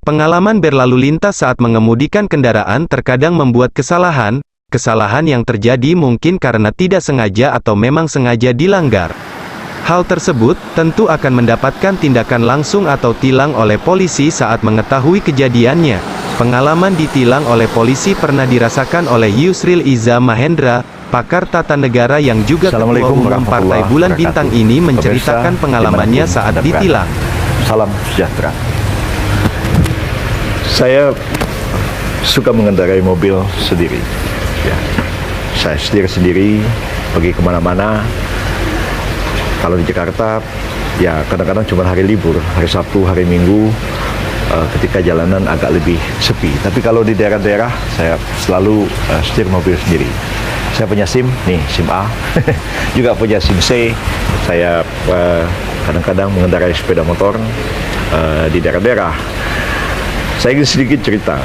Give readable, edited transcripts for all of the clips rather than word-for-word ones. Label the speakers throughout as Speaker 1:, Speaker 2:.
Speaker 1: Pengalaman berlalu lintas saat mengemudikan kendaraan terkadang membuat kesalahan yang terjadi mungkin karena tidak sengaja atau memang sengaja dilanggar. Hal tersebut, tentu akan mendapatkan tindakan langsung atau tilang oleh polisi saat mengetahui kejadiannya. Pengalaman ditilang oleh polisi pernah dirasakan oleh Yusril Iza Mahendra, pakar tata negara yang juga Ketua Umum Partai Bulan Bintang ini menceritakan pengalamannya saat ditilang.
Speaker 2: Salam sejahtera. Saya suka mengendarai mobil sendiri. Ya. Saya sendiri pergi kemana-mana. Kalau di Jakarta, ya kadang-kadang cuma hari libur, hari Sabtu, hari Minggu, ketika jalanan agak lebih sepi. Tapi kalau di daerah-daerah, saya selalu setir mobil sendiri. Saya punya SIM, nih SIM A, juga punya SIM C. Saya kadang-kadang mengendarai sepeda motor di daerah-daerah. Saya ingin sedikit cerita.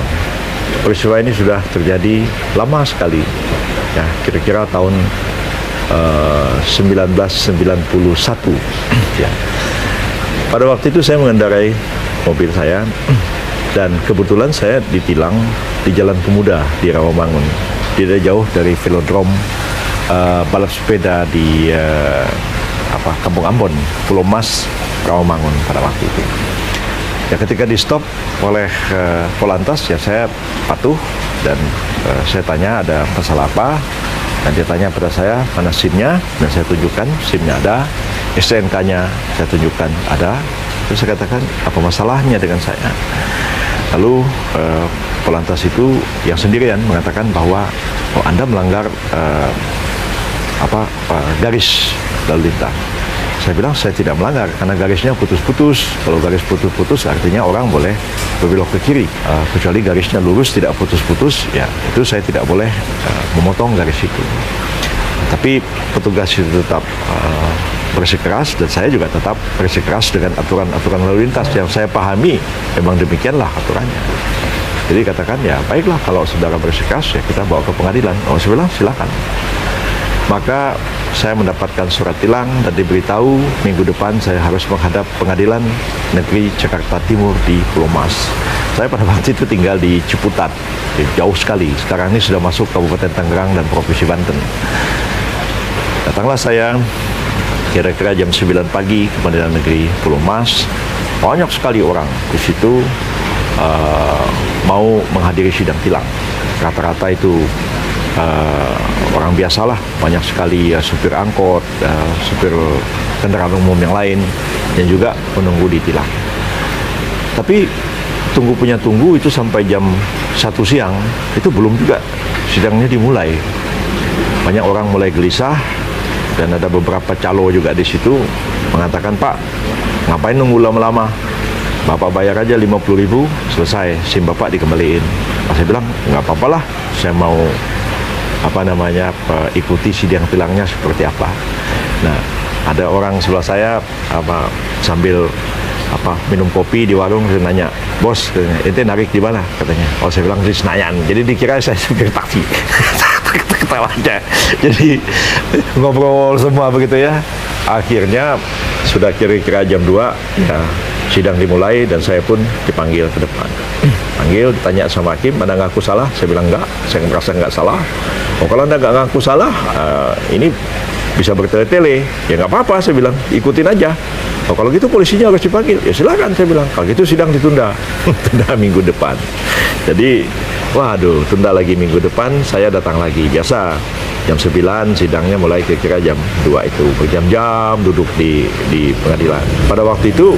Speaker 2: Peristiwa ini sudah terjadi lama sekali, ya kira-kira tahun 1991. Ya. Pada waktu itu saya mengendarai mobil saya dan kebetulan saya ditilang di Jalan Pemuda di Rawamangun, tidak jauh dari velodrom balap sepeda di Kampung Ambon, Pulau Mas, Rawamangun pada waktu itu. Ya ketika di stop oleh Polantas, ya saya patuh dan saya tanya ada masalah apa, dan dia tanya pada saya mana SIM-nya, dan saya tunjukkan SIM-nya ada, STNK-nya saya tunjukkan ada. Terus saya katakan apa masalahnya dengan saya. Lalu Polantas itu yang sendirian mengatakan bahwa Anda melanggar garis lalu lintas. Saya bilang saya tidak melanggar karena garisnya putus-putus. Kalau garis putus-putus artinya orang boleh berbelok ke kiri. Kecuali garisnya lurus tidak putus-putus, ya itu saya tidak boleh memotong garis itu. Tapi petugas itu tetap bersikeras dan saya juga tetap bersikeras dengan aturan-aturan lalu lintas yang saya pahami. Memang demikianlah aturannya. Jadi katakan ya baiklah kalau saudara bersikeras ya kita bawa ke pengadilan. Oh saya bilang silakan. Maka saya mendapatkan surat tilang dan diberitahu minggu depan saya harus menghadap pengadilan negeri Jakarta Timur di Pulau Mas. Saya pada waktu itu tinggal di Ciputat, jauh sekali. Sekarang ini sudah masuk Kabupaten Tangerang dan Provinsi Banten. Datanglah saya kira-kira jam 9 pagi ke pengadilan negeri Pulau Mas. Banyak sekali orang di situ mau menghadiri sidang tilang. Rata-rata itu orang biasalah, banyak sekali supir angkot, supir kendaraan umum yang lain, dan juga menunggu ditilang. Tapi tunggu itu sampai jam 1 siang, itu belum juga sidangnya dimulai. Banyak orang mulai gelisah, dan ada beberapa calo juga di situ mengatakan, Pak, ngapain nunggu lama-lama? Bapak bayar aja 50.000, selesai, SIM Bapak dikembaliin. Saya bilang, nggak apa-apalah, saya mau ikuti sidang tilangnya seperti apa. Nah, ada orang sebelah saya sambil minum kopi di warung, saya nanya, bos, ente narik di mana? Katanya. Oh, saya bilang di Senayan. Jadi dikira saya supir taksi. Ketawa aja. Jadi ngobrol semua begitu ya. Akhirnya sudah kira-kira jam 2 ya sidang dimulai dan saya pun dipanggil ke depan. Panggil, ditanya sama hakim, Anda ngaku salah? Saya bilang enggak, saya merasa enggak salah. Oh kalau Anda enggak ngaku salah, ini bisa bertele-tele. Ya enggak apa-apa, saya bilang, ikutin aja. Oh kalau gitu polisinya harus dipanggil. Ya silakan, saya bilang. Kalau gitu sidang ditunda. Tunda minggu depan. Jadi, waduh, tunda lagi minggu depan, saya datang lagi. Biasa, jam 9 sidangnya mulai kira-kira jam 2 itu. Berjam-jam duduk di pengadilan. Pada waktu itu,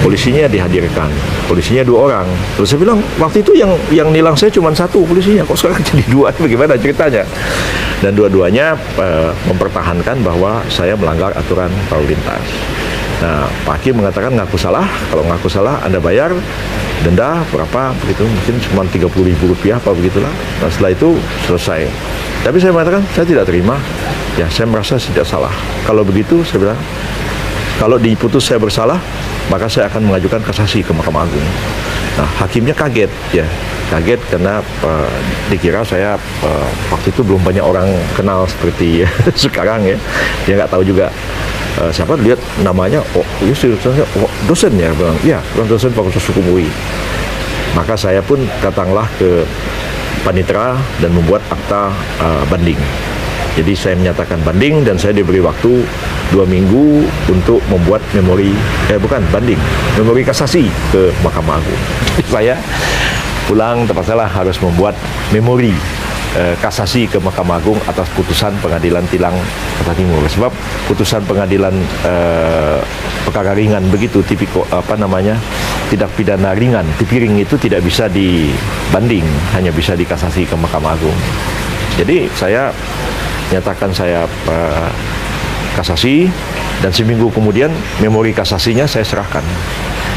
Speaker 2: polisinya dihadirkan. Polisinya 2 orang. Terus saya bilang, waktu itu yang nilang saya cuma 1 polisinya. Kok sekarang jadi 2? Bagaimana ceritanya? Dan dua-duanya mempertahankan bahwa saya melanggar aturan lalu lintas. Nah, Pak Hakim mengatakan ngaku salah. Kalau ngaku salah, Anda bayar denda berapa begitu, mungkin cuma Rp30.000 apa begitulah. Nah, setelah itu selesai. Tapi saya mengatakan saya tidak terima. Ya, saya merasa tidak salah. Kalau begitu, saya bilang, kalau diputus saya bersalah, maka saya akan mengajukan kasasi ke Mahkamah Agung. Nah, hakimnya kaget, ya, kaget karena dikira saya waktu itu belum banyak orang kenal seperti sekarang ya, dia nggak tahu juga. siapa lihat namanya, oh dosen ya, bilang iya dosen Fakultas Hukum UI. Maka saya pun datanglah ke Panitera dan membuat akta banding. Jadi saya menyatakan banding dan saya diberi waktu 2 minggu untuk membuat memori kasasi ke Mahkamah Agung. Saya pulang terpaksalah harus membuat memori kasasi ke Mahkamah Agung atas putusan Pengadilan Tilang Kota Timur. Sebab putusan pengadilan perkara ringan begitu, tindak pidana ringan, tipiring itu tidak bisa dibanding, hanya bisa dikasasi ke Mahkamah Agung. Jadi saya nyatakan saya kasasi, dan seminggu kemudian memori kasasinya saya serahkan.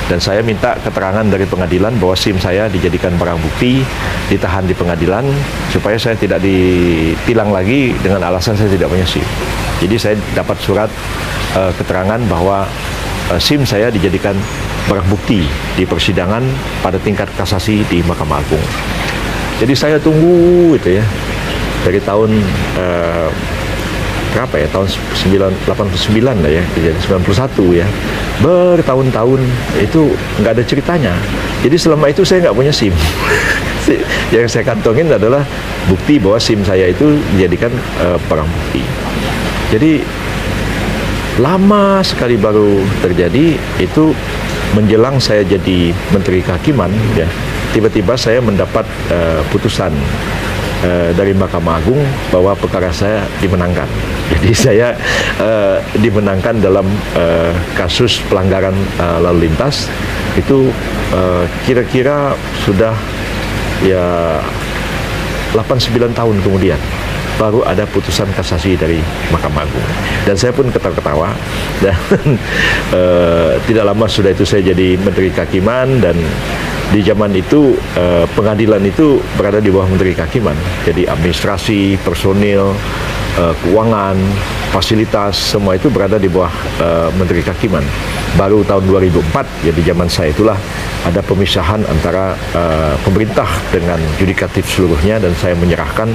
Speaker 2: Dan saya minta keterangan dari pengadilan bahwa SIM saya dijadikan barang bukti, ditahan di pengadilan, supaya saya tidak ditilang lagi dengan alasan saya tidak punya SIM. Jadi saya dapat surat keterangan bahwa SIM saya dijadikan barang bukti di persidangan pada tingkat kasasi di Mahkamah Agung. Jadi saya tunggu itu ya, dari tahun berapa ya, tahun 89 lah ya, kejadian 91 ya, bertahun-tahun itu nggak ada ceritanya. Jadi selama itu saya nggak punya SIM. Yang saya kantongin adalah bukti bahwa SIM saya itu dijadikan barang bukti. Jadi lama sekali baru terjadi itu, menjelang saya jadi Menteri Kehakiman ya, tiba-tiba saya mendapat putusan dari Mahkamah Agung bahwa perkara saya dimenangkan. Jadi saya dimenangkan dalam kasus pelanggaran lalu lintas itu kira-kira sudah ya 8-9 tahun kemudian baru ada putusan kasasi dari Mahkamah Agung. Dan saya pun ketawa-ketawa, dan tidak lama sudah itu saya jadi Menteri Kehakiman, dan di zaman itu pengadilan itu berada di bawah Menteri Kehakiman. Jadi administrasi, personil, keuangan, fasilitas, semua itu berada di bawah Menteri Kehakiman. Baru tahun 2004, ya di zaman saya itulah ada pemisahan antara pemerintah dengan yudikatif seluruhnya, dan saya menyerahkan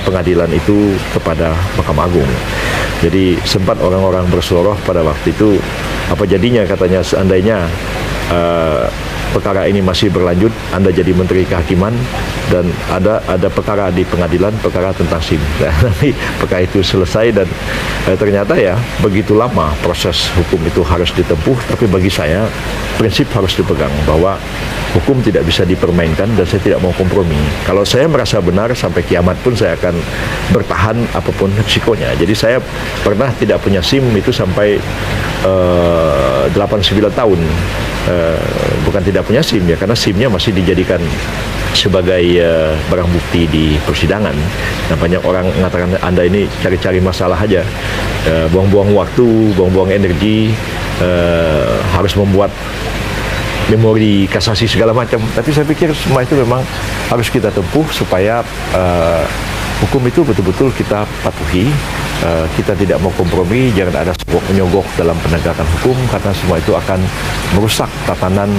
Speaker 2: pengadilan itu kepada Mahkamah Agung. Jadi sempat orang-orang berseloroh pada waktu itu, apa jadinya katanya seandainya perkara ini masih berlanjut, Anda jadi Menteri Kehakiman dan ada perkara di pengadilan, perkara tentang SIM. Nah, nanti perkara itu selesai, dan ternyata ya begitu lama proses hukum itu harus ditempuh. Tapi bagi saya prinsip harus dipegang bahwa hukum tidak bisa dipermainkan, dan saya tidak mau kompromi. Kalau saya merasa benar, sampai kiamat pun saya akan bertahan apapun risikonya. Jadi saya pernah tidak punya SIM itu sampai 8-9 tahun. Bukan tidak punya SIM ya, karena SIM-nya masih dijadikan sebagai barang bukti di persidangan. Nah, banyak orang mengatakan Anda ini cari-cari masalah aja, buang-buang waktu, buang-buang energi, harus membuat memori kasasi segala macam. Tapi saya pikir semua itu memang harus kita tempuh supaya hukum itu betul-betul kita patuhi. Kita tidak mau kompromi, jangan ada sebuah menyogok dalam penegakan hukum, karena semua itu akan merusak tatanan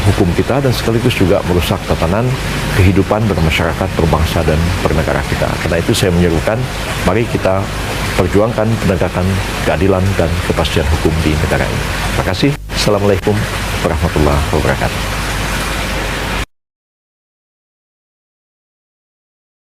Speaker 2: hukum kita, dan sekaligus juga merusak tatanan kehidupan bermasyarakat, berbangsa, dan bernegara kita. Karena itu saya menyerukan, mari kita perjuangkan penegakan keadilan dan kepastian hukum di negara ini. Terima kasih. Assalamualaikum warahmatullahi wabarakatuh.